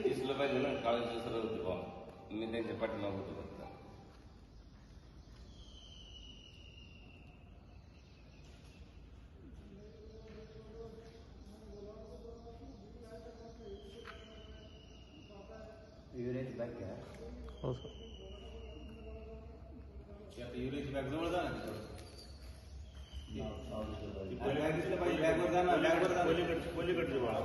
दिसलं पाहिजे ना, काळजी सरळ होते बा. मी त्यांच्या पाठीमाग होतो फक्त. युरियाची बॅग घ्या. हो सर. युरियाची बॅग जवळ जा ना. बॅग दिसलं पाहिजे. बॅगवर जा ना. बॅगवर जा. पलीकडचे बाळा.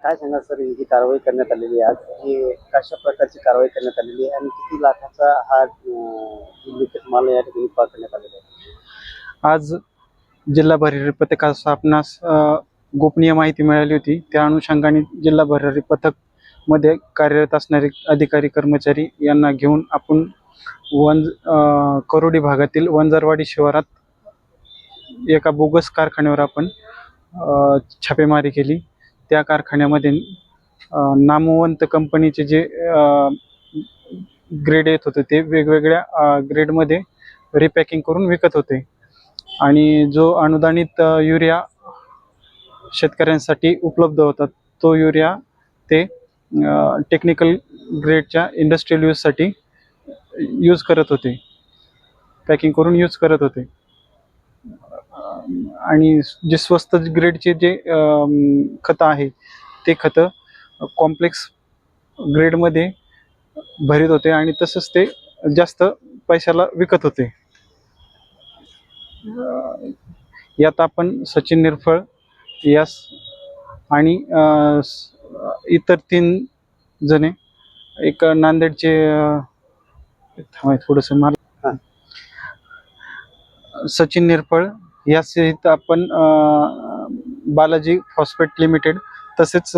काय सांगा सर, ही कारवाई करण्यात आलेली आहे आज, ही कशा प्रकारची कारवाई करण्यात आलेली आहे आणि किती लाखाचा हा लिखित माल या ठिकाणी पकडण्यात आलेला आहे? आज जिल्हा भरारी पथकास आपणास गोपनीय माहिती मिळाली होती. त्या अनुषंगाने जिल्हा भरारी पथक मध्ये कार्यरत असणारे अधिकारी कर्मचारी यांना घेऊन आपण करोडी भागातील वंजारवाडी शिवारात एका बोगस कारखान्यावर आपण छापेमारी केली. त्या कारखान्यामध्ये नामवंत कंपनीचे जे ग्रेड येत होते ते वेगवेगळ्या ग्रेडमध्ये रिपॅकिंग करून विकत होते आणि जो अनुदानित युरिया शेतकऱ्यांसाठी उपलब्ध होता तो युरिया ते टेक्निकल ग्रेडच्या इंडस्ट्रियल यूजसाठी यूज करत होते, पॅकिंग करून यूज करत होते. आणि जे स्वस्त ग्रेडचे जे खतं आहे ते खतं कॉम्प्लेक्स ग्रेडमध्ये भरीत होते आणि तसंच ते जास्त पैशाला विकत होते. यात आपण सचिन निरफळ यास आणि इतर 3 जणे, एक नांदेडचे थोडंसं मला सचिन निरफळ यासहित आपण बालाजी फॉस्फेट लिमिटेड तसेच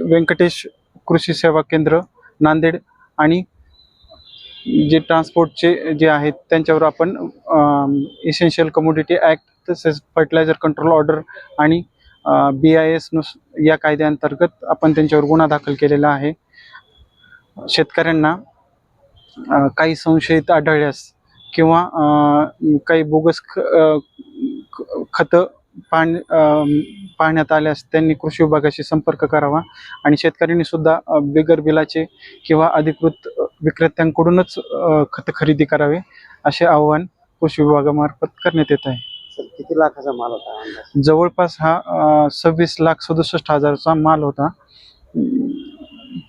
व्यंकटेश कृषी सेवा केंद्र नांदेड आणि जे ट्रान्सपोर्टचे जे आहेत त्यांच्यावर आपण इसेन्शियल कमोडिटी ॲक्ट तसेच फर्टिलायझर कंट्रोल ऑर्डर आणि BIS या कायद्याअंतर्गत आपण त्यांच्यावर गुन्हा दाखल केलेला आहे. शेतकऱ्यांना काही संशयित आढळल्यास किंवा काही बोगस खतं पाहण्यात आल्यास त्यांनी कृषी विभागाशी संपर्क करावा आणि शेतकऱ्यांनी सुद्धा बिगर बिलाचे किंवा अधिकृत विक्रेत्यांकडूनच खत खरेदी करावे असे आवाहन कृषी विभागामार्फत करण्यात येत आहे. किती लाखाचा माल होता? जवळपास हा 26,67,000चा माल होता.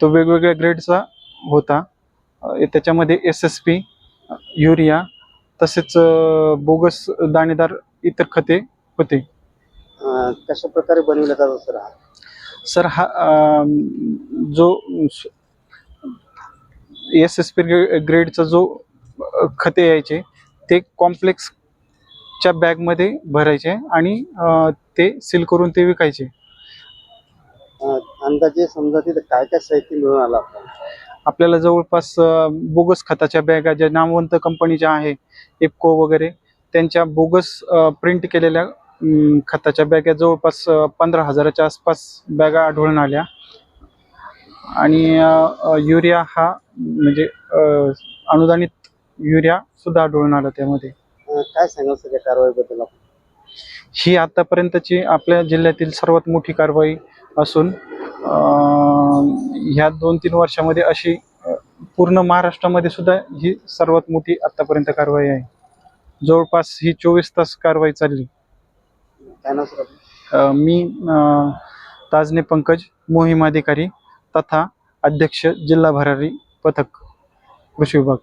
तो वेगवेगळ्या ग्रेडचा होता. त्याच्यामध्ये SSP, युरिया तसेच बोगस दाणेदार इतर खते होते. कशा प्रकारे बनवला जातो सर हा? सर हा जो SSP ग्रेडचा जो खते यायचे ते कॉम्प्लेक्सच्या बॅगमध्ये भरायचे आणि ते सील करून ते विकायचे. अंदाजे समजा तिथे काय काय साहित्य मिळून आलं आपल्याला जवळपास बोगस खताच्या बॅगा ज्या नामवंत कंपनीच्या आहे इफको वगैरे त्यांच्या बोगस प्रिंट केलेल्या खताच्या बॅगा जवळपास 15,000च्या आसपास बॅगा आढळून आल्या आणि युरिया हा म्हणजे अनुदानित युरिया सुद्धा आढळून आला त्यामध्ये. काय सांगाल सर या कारवाईबद्दल? ही आतापर्यंतची आपल्या जिल्ह्यातील सर्वात मोठी कारवाई असून ह्या 2-3 वर्षामध्ये अशी पूर्ण महाराष्ट्रामध्ये सुद्धा ही सर्वात मोठी आतापर्यंत कारवाई आहे. जवळपास ही 24 तास कारवाई चालली. काय नाव सर? मी ताजने पंकज, मोहीम अधिकारी तथा अध्यक्ष जिल्हा भरारी पथक कृषी विभाग.